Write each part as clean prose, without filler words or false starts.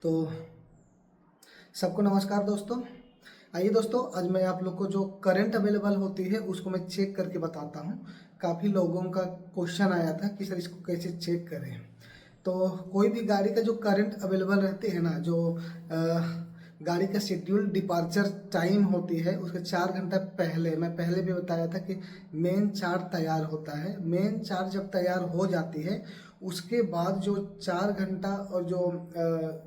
तो सबको नमस्कार दोस्तों। आइए दोस्तों, आज मैं आप लोग को जो करंट अवेलेबल होती है उसको मैं चेक करके बताता हूँ। काफ़ी लोगों का क्वेश्चन आया था कि सर इसको कैसे चेक करें। तो कोई भी गाड़ी का जो करंट अवेलेबल रहती है ना, जो गाड़ी का शेड्यूल डिपार्चर टाइम होती है उसके 4 घंटा पहले, मैं पहले भी बताया था कि मेन चार्ट तैयार होता है। मेन चार्ट जब तैयार हो जाती है उसके बाद जो 4 घंटा और जो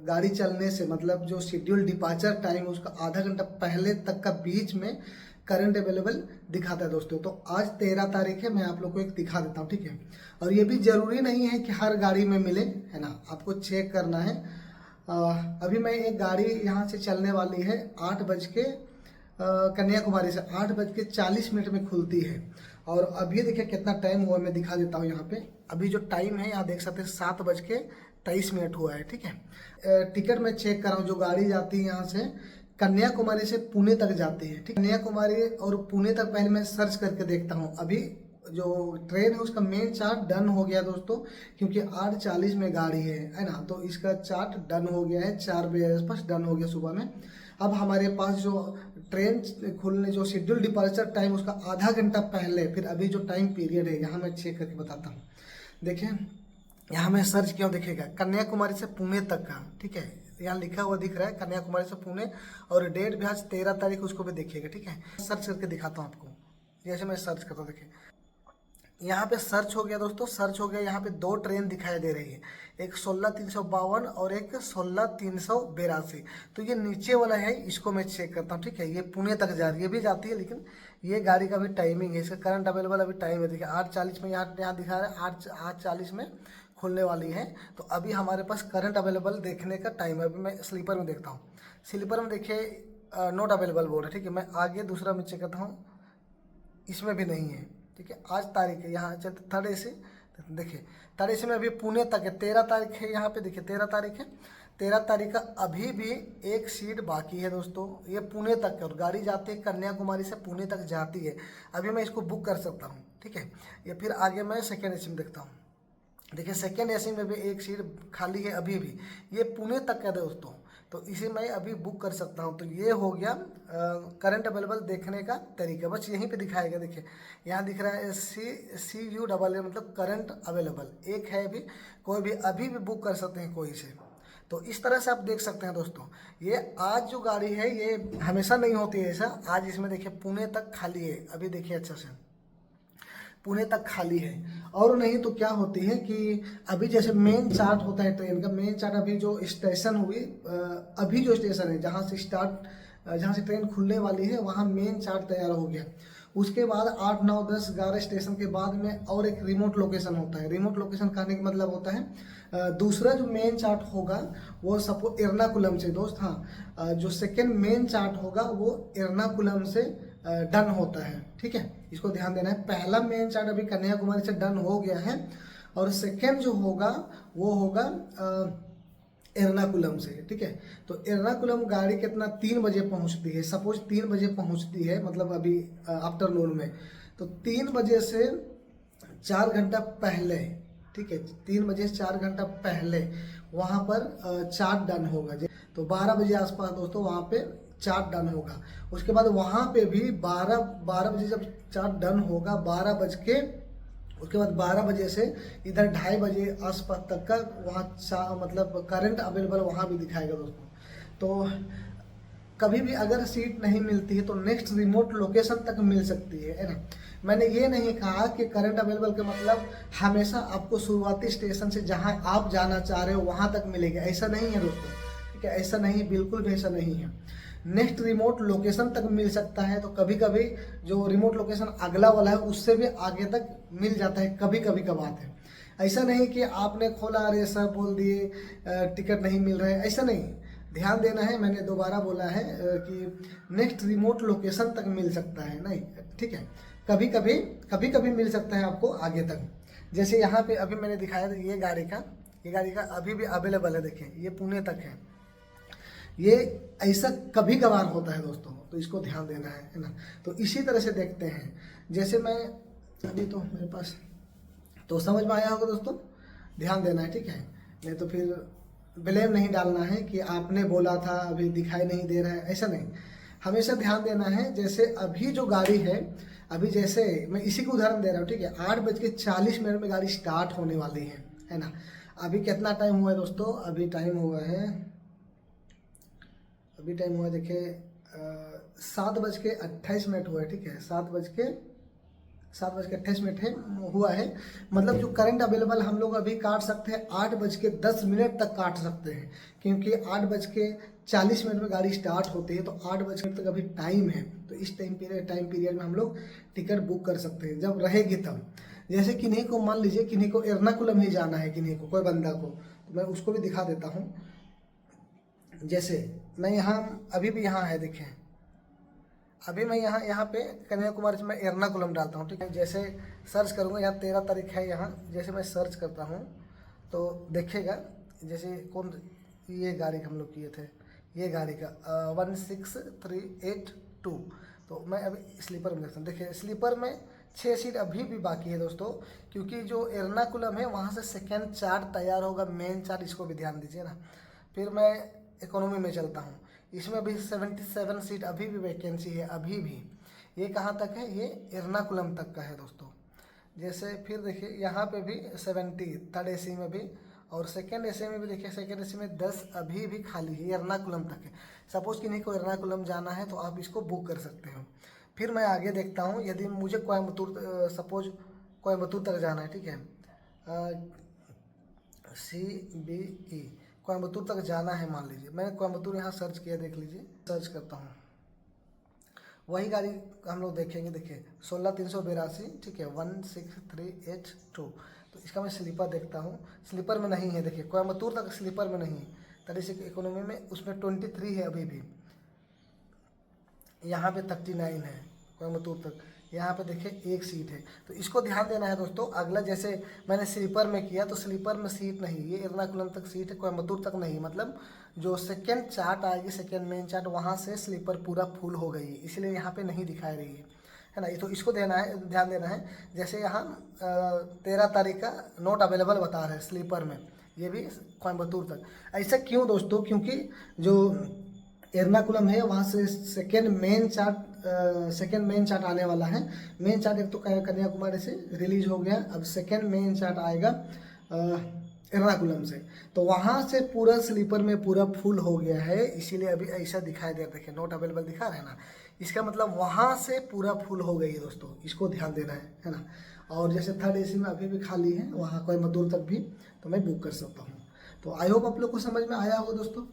गाड़ी चलने से मतलब जो शेड्यूल डिपार्चर टाइम उसका आधा घंटा पहले तक का बीच में करंट अवेलेबल दिखाता है दोस्तों। तो आज 13 तारीख है, मैं आप लोग को एक दिखा देता हूँ, ठीक है। और ये भी ज़रूरी नहीं है कि हर गाड़ी में मिले, है ना, आपको चेक करना है। अभी मैं एक गाड़ी यहाँ से चलने वाली है 8 बज के, कन्याकुमारी से 8:40 में खुलती है। और अभी देखिए कितना टाइम हुआ, मैं दिखा देता हूँ यहाँ पे। अभी जो टाइम है यहाँ देख सकते हैं 7:23 हुआ है, ठीक है। टिकट मैं चेक कर रहा हूँ, जो गाड़ी जाती है यहाँ से कन्याकुमारी से पुणे तक जाती है, ठीक। कन्याकुमारी और पुणे तक पहले मैं सर्च करके देखता हूँ। अभी जो ट्रेन है उसका मेन चार्ट डन हो गया दोस्तों, क्योंकि 8:40 में गाड़ी है ना। तो इसका चार्ट डन हो गया है, 4 बजे आसपास डन हो गया सुबह में। अब हमारे पास जो ट्रेन खुलने जो शेड्यूल डिपार्चर टाइम उसका आधा घंटा पहले, फिर अभी जो टाइम पीरियड है यहाँ मैं चेक करके बताता हूँ। देखिए यहाँ मैं सर्च किया, देखिएगा कन्याकुमारी से पुणे तक का, ठीक है। यहाँ लिखा हुआ दिख रहा है कन्याकुमारी से पुणे, और डेट भी आज 13 तारीख, उसको भी देखिएगा, ठीक है। सर्च करके दिखाता हूँ आपको। जैसे मैं सर्च करता हूँ, देखिए यहाँ पे सर्च हो गया दोस्तों, सर्च हो गया। यहाँ पे 2 ट्रेन दिखाई दे रही है, एक 16:352 और एक 16:382। तो ये नीचे वाला है, इसको मैं चेक करता हूँ, ठीक है। ये पुणे तक जा रही है, ये भी जाती है, लेकिन ये गाड़ी का भी टाइमिंग है, इसका करंट अवेलेबल अभी टाइम है। देखिए 8:40 में यहाँ दिखा रहा है, 8:40 में खुलने वाली है। तो अभी हमारे पास करंट अवेलेबल देखने का टाइम है। अभी मैं स्लीपर में देखता हूँ। स्लीपर में देखिए नॉट अवेलेबल बोल रहा है, ठीक है। मैं आगे दूसरा में चेक करता हूँ, इसमें भी नहीं है, ठीक है। आज तारीख है, यहाँ चलते 3rd AC, देखिए 3rd AC में अभी पुणे तक है। 13 तारीख है, यहाँ पे देखिए 13 तारीख है। 13 तारीख का अभी भी एक सीट बाकी है दोस्तों, ये पुणे तक है। और गाड़ी जाती है कन्याकुमारी से पुणे तक जाती है। अभी मैं इसको बुक कर सकता हूँ, ठीक है। या फिर आगे मैं 2nd AC में देखता हूँ। देखिए 2nd AC में भी एक सीट खाली है अभी भी, ये पुणे तक है दोस्तों। तो इसे मैं अभी बुक कर सकता हूँ। तो ये हो गया करंट अवेलेबल देखने का तरीका, बस यहीं पे दिखाएगा। देखिए यहाँ दिख रहा है CUAA, मतलब करंट अवेलेबल एक है अभी, कोई भी अभी भी बुक कर सकते हैं कोई से। तो इस तरह से आप देख सकते हैं दोस्तों। ये आज जो गाड़ी है ये हमेशा नहीं होती है ऐसा। आज इसमें देखिए पुणे तक खाली है, अभी देखिए अच्छा से पुणे तक खाली है। और नहीं तो क्या होती है कि अभी जैसे मेन चार्ट होता है ट्रेन का, मेन चार्ट अभी जो स्टेशन हुई, अभी जो स्टेशन है जहाँ से ट्रेन खुलने वाली है वहाँ मेन चार्ट तैयार हो गया। उसके बाद 8, 9, 10, 11 स्टेशन के बाद में और एक रिमोट लोकेशन होता है। रिमोट लोकेशन कहने का मतलब होता है दूसरा जो मेन चार्ट होगा वो सपोज एर्नाकुलम से दोस्त, हाँ, जो सेकेंड मेन चार्ट होगा वो एर्नाकुलम से डन होता है, ठीक है। इसको ध्यान देना है। पहला मेन चार्ट अभी कन्याकुमारी से डन हो गया है, और सेकेंड जो होगा वो होगा एर्नाकुलम से, ठीक है। तो एर्नाकुलम गाड़ी कितना 3 बजे पहुंचती है, सपोज 3 बजे पहुंचती है, मतलब अभी आफ्टरनून में। तो 3 बजे से 4 घंटा पहले, ठीक है, 3 बजे से 4 घंटा पहले वहाँ पर चार्ट डन होगा। तो 12 बजे आसपास दोस्तों वहाँ पे चार्ट डन होगा। उसके बाद वहाँ पे भी 12 बजे जब चार्ट डन होगा, 12 बज के, उसके बाद 12 बजे से इधर 2:30 बजे आसपास तक का वहाँ मतलब करंट अवेलेबल वहाँ भी दिखाएगा दोस्तों। तो कभी भी अगर सीट नहीं मिलती है तो नेक्स्ट रिमोट लोकेशन तक मिल सकती है ना। मैंने ये नहीं कहा कि करंट अवेलेबल का मतलब हमेशा आपको शुरुआती स्टेशन से जहाँ आप जाना चाह रहे हो वहाँ तक मिलेगा, ऐसा नहीं है दोस्तों, ठीक है। ऐसा नहीं, बिल्कुल भी ऐसा नहीं है। नेक्स्ट रिमोट लोकेशन तक मिल सकता है। तो कभी कभी जो रिमोट लोकेशन अगला वाला है उससे भी आगे तक मिल जाता है, कभी कभी का बात है। ऐसा नहीं कि आपने खोला अरे सर बोल दिए टिकट नहीं मिल रहा है, ऐसा नहीं। ध्यान देना है, मैंने दोबारा बोला है कि नेक्स्ट रिमोट लोकेशन तक मिल सकता है, नहीं, ठीक है। कभी कभी मिल सकता है आपको आगे तक। जैसे यहाँ पे अभी मैंने दिखाया था ये गाड़ी का अभी भी अवेलेबल है, देखिए ये पुणे तक है। ये ऐसा कभी कभार होता है दोस्तों, तो इसको ध्यान देना है ना। तो इसी तरह से देखते हैं। जैसे मैं अभी तो मेरे पास, तो समझ में आया होगा दोस्तों, ध्यान देना है, ठीक है। नहीं तो फिर ब्लेम नहीं डालना है कि आपने बोला था अभी दिखाई नहीं दे रहा है, ऐसा नहीं। हमेशा ध्यान देना है। जैसे अभी जो गाड़ी है, अभी जैसे मैं इसी को उदाहरण दे रहा हूँ, ठीक है, 8:40 में गाड़ी स्टार्ट होने वाली है ना। अभी कितना टाइम हुआ है दोस्तों? अभी टाइम हुआ है देखिए 7:28 हुआ है, ठीक है, 7:28 है हुआ है। मतलब जो करंट अवेलेबल हम लोग अभी काट सकते हैं 8:10 तक काट सकते हैं, क्योंकि 8:40 में गाड़ी स्टार्ट होती है, तो 8 तक अभी टाइम है। तो इस टाइम पीरियड में हम लोग टिकट बुक कर सकते हैं जब रहेगी तब। जैसे किन्हीं को मान लीजिए किन्हीं को एर्नाकुलम ही जाना है, किन्हीं को, कोई बंदा को, तो मैं उसको भी दिखा देता हूँ। जैसे मैं यहाँ अभी भी यहाँ है, देखें, अभी मैं यहाँ पे कन्याकुमारी से मैं एर्नाकुलम डालता हूँ, ठीक है। जैसे सर्च करूँगा, यहाँ 13 तारीख है यहाँ, जैसे मैं सर्च करता हूँ तो देखेगा, जैसे कौन, ये गाड़ी हम लोग किए थे, ये गाड़ी का 16382। तो मैं अभी स्लीपर में देखता हूँ। देखिए स्लीपर में 6 सीट अभी भी बाकी है दोस्तों, क्योंकि जो एर्नाकुलम है वहाँ से सेकेंड चार्ट तैयार होगा, मेन चार्ट, इसको भी ध्यान दीजिए ना। फिर मैं इकोनॉमी में चलता हूँ, इसमें भी 77 सीट अभी भी वैकेंसी है, अभी भी। ये कहाँ तक है? ये एर्नाकुलम तक का है दोस्तों। जैसे फिर देखिए यहाँ पे भी 70 थर्ड एसी में भी, और सेकेंड एसी में भी देखिए, सेकेंड एसी में 10 अभी भी खाली है, एर्नाकुलम तक है। सपोज़ किन्हीं को एर्नाकुलम जाना है तो आप इसको बुक कर सकते हो। फिर मैं आगे देखता हूँ, यदि मुझे कोयम्बतूर, सपोज कोयम्बतूर तक जाना है, ठीक है, CBE कोयम्बतूर तक जाना है, मान लीजिए मैंने कोयम्बतूर यहाँ सर्च किया, देख लीजिए, सर्च करता हूँ, वही गाड़ी हम लोग देखेंगे। देखिए 16382, ठीक है, 16382। तो इसका मैं स्लीपर देखता हूँ, स्लीपर में नहीं है, देखिए कोयम्बतूर तक स्लीपर में नहीं है, तरी से इकोनॉमी में उसमें 23 है अभी भी। यहाँ पे 39 है कोयम्बतूर तक, यहाँ पे देखिए 1 सीट है। तो इसको ध्यान देना है दोस्तों। अगला जैसे मैंने स्लीपर में किया, तो स्लीपर में सीट नहीं, ये एर्नाकुलम तक सीट है, कोयम्बतूर तक नहीं। मतलब जो सेकेंड चार्ट आएगी, सेकेंड मेन चार्ट, वहाँ से स्लीपर पूरा फुल हो गई है, इसलिए यहाँ पे नहीं दिखाई रही है ना। तो इसको ध्यान देना है। जैसे यहाँ 13 तारीख का नोट अवेलेबल बता रहे हैं स्लीपर में, ये भी कोयम्बतूर तक। ऐसा क्यों दोस्तों? क्योंकि जो एर्नाकुलम है वहाँ से सेकेंड मेन चार्ट आने वाला है। मेन चार्ट एक तो कन्याकुमारी से रिलीज हो गया, अब सेकेंड मेन चार्ट आएगा एर्नाकुलम से। तो वहाँ से पूरा स्लीपर में पूरा फुल हो गया है, इसीलिए अभी ऐसा दिखाई दे रहा है। देखिए नोट अवेलेबल दिखा रहे हैं ना, इसका मतलब वहाँ से पूरा फुल हो गई है दोस्तों, इसको ध्यान देना है ना। और जैसे थर्ड एसी में अभी भी खाली है, वहाँ कोयम्बतूर तक भी तो मैं बुक कर सकता हूँ। तो आई होप आप लोग को समझ में आया होगा दोस्तों।